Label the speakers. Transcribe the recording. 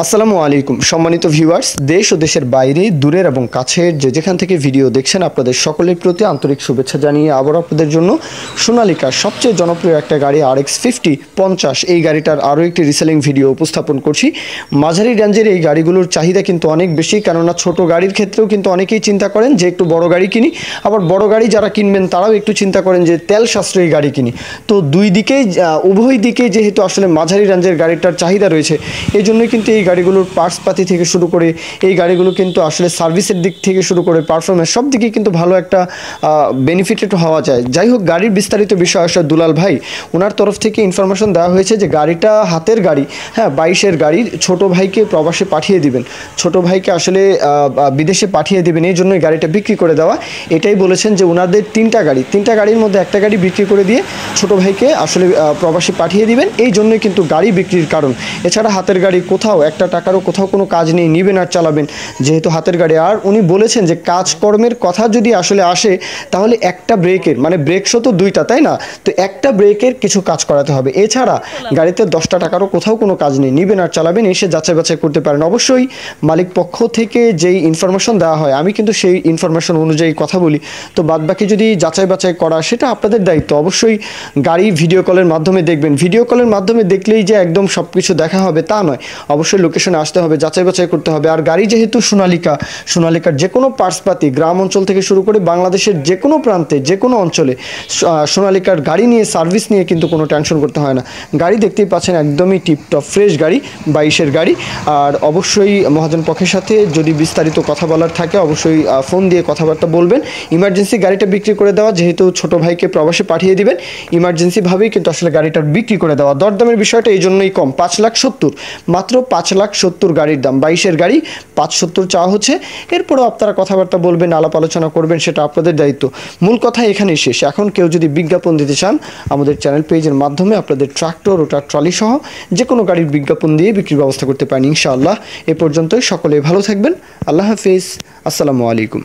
Speaker 1: আসসালামু আলাইকুম সম্মানিত ভিউয়ার্স, দেশ ও দেশের বাইরে দূরের এবং কাছের যেখান থেকে ভিডিও দেখছেন আপনাদের সকলের প্রতি আন্তরিক শুভেচ্ছা জানিয়ে আবার আপনাদের জন্য সোনালিকার সবচেয়ে জনপ্রিয় একটা গাড়ি RX50 50 এই গাড়িটার আরও একটি রিসেলিং ভিডিও উপস্থাপন করছি। মাঝারি রেঞ্জের এই গাড়িগুলোর চাহিদা কিন্তু অনেক বেশি, কেননা ছোট গাড়ির ক্ষেত্রেও কিন্তু অনেকেই চিন্তা করেন যে একটু বড় গাড়ি কিনি, আবার বড় গাড়ি যারা কিনবেন তারাও একটু চিন্তা করেন যে তেল সাশ্রয়ী গাড়ি কিনি। তো দুই দিকেই উভয় দিকেই যেহেতু আসলে মাঝারি রেঞ্জের গাড়িটার চাহিদা রয়েছে, এই জন্যই কিন্তু এই গাড়িগুলোর পার্টসপাতি থেকে শুরু করে এই গাড়িগুলো কিন্তু আসলে সার্ভিসের দিক থেকে শুরু করে পারফরমেন্স সব দিকেই কিন্তু ভালো একটা বেনিফিটেড হওয়া যায়। যাই হোক, গাড়ির বিস্তারিত বিষয় আসলে দুলাল ভাই ওনার তরফ থেকে ইনফরমেশন দেওয়া হয়েছে যে গাড়িটা হাতের গাড়ি, হ্যাঁ 22-এর গাড়ি, ছোট ভাইকে প্রবাসে পাঠিয়ে দিবেন, ছোট ভাইকে আসলে বিদেশে পাঠিয়ে দিবেন, এই জন্যই গাড়িটা বিক্রি করে দেওয়া। এটাই বলেছেন যে ওনাদের তিনটা গাড়ির মধ্যে একটা গাড়ি বিক্রি করে দিয়ে ছোট ভাইকে আসলে প্রবাসে পাঠিয়ে দিবেন, এই জন্যই কিন্তু গাড়ি বিক্রির কারণ। এছাড়া হাতের গাড়ি কোথাও একটা টাকারও কোথাও কোনো কাজ নেই, নিবেন আর চালাবেন, যেহেতু হাতের গাড়ি। আর উনি বলেছেন যে কাজকর্মের কথা যদি আসলে আসে তাহলে একটা ব্রেকের মানে ব্রেক শো তো দুইটা, তাই না? তো একটা ব্রেকের কিছু কাজ করাতে হবে। এছাড়া গাড়িতে 10টা টাকারও কোথাও কোনো কাজ নেই, নিবেন আর চালাবেন, এসে যাচাই বাছাই করতে পারেন। অবশ্যই মালিক পক্ষ থেকে যেই ইনফরমেশন দেওয়া হয় আমি কিন্তু সেই ইনফরমেশন অনুযায়ী কথা বলি। তো বাদবাকি যদি যাচাই বাছাই করা সেটা আপনাদের দায়িত্ব। অবশ্যই গাড়ি ভিডিও কলের মাধ্যমে দেখবেন, ভিডিও কলের মাধ্যমে দেখলেই যে একদম সব কিছু দেখা হবে তা নয়, অবশ্যই লোকেশনে আসতে হবে, যাচাই বাছাই করতে হবে। আর গাড়ি যেহেতু সোনালিকার যে কোনো পার্টসপাতি গ্রাম অঞ্চল থেকে শুরু করে বাংলাদেশের যে কোনো প্রান্তে যে কোনো অঞ্চলে সোনালিকার গাড়ি নিয়ে সার্ভিস নিয়ে কিন্তু কোনো টেনশন করতে হয় না। গাড়ি দেখতেই পাচ্ছেন একদমই টিপটপ ফ্রেশ গাড়ি, 22-এর গাড়ি। আর অবশ্যই মহাজন পক্ষের সাথে যদি বিস্তারিত কথা বলার থাকে অবশ্যই ফোন দিয়ে কথাবার্তা বলবেন। ইমার্জেন্সি গাড়িটা বিক্রি করে দেওয়া, যেহেতু ছোট ভাইকে প্রবাসে পাঠিয়ে দিবেন, ইমার্জেন্সিভাবেই কিন্তু আসলে গাড়িটার বিক্রি করে দেওয়া। দরদামের বিষয়টা এই জন্যই কম, 5,70,000, মাত্র 5,70,000 গাড়ির দাম। 22-এর গাড়ি 5,70,000 চাওয়া হচ্ছে। এরপরও আপনারা কথাবার্তা বলবেন, আলাপ আলোচনা করবেন, সেটা আপনাদের দায়িত্ব। মূল কথা এখানেই শেষ। এখন কেউ যদি বিজ্ঞাপন দিতে চান আমাদের চ্যানেল পেজের মাধ্যমে আপনাদের ট্রাক্টর ও ট্রলি সহ যে কোনো গাড়ির বিজ্ঞাপন দিয়ে বিক্রির ব্যবস্থা করতে পারেন ইনশাআল্লাহ। এ পর্যন্তই, সকলে ভালো থাকবেন। আল্লাহ হাফিজ, আসসালামু আলাইকুম।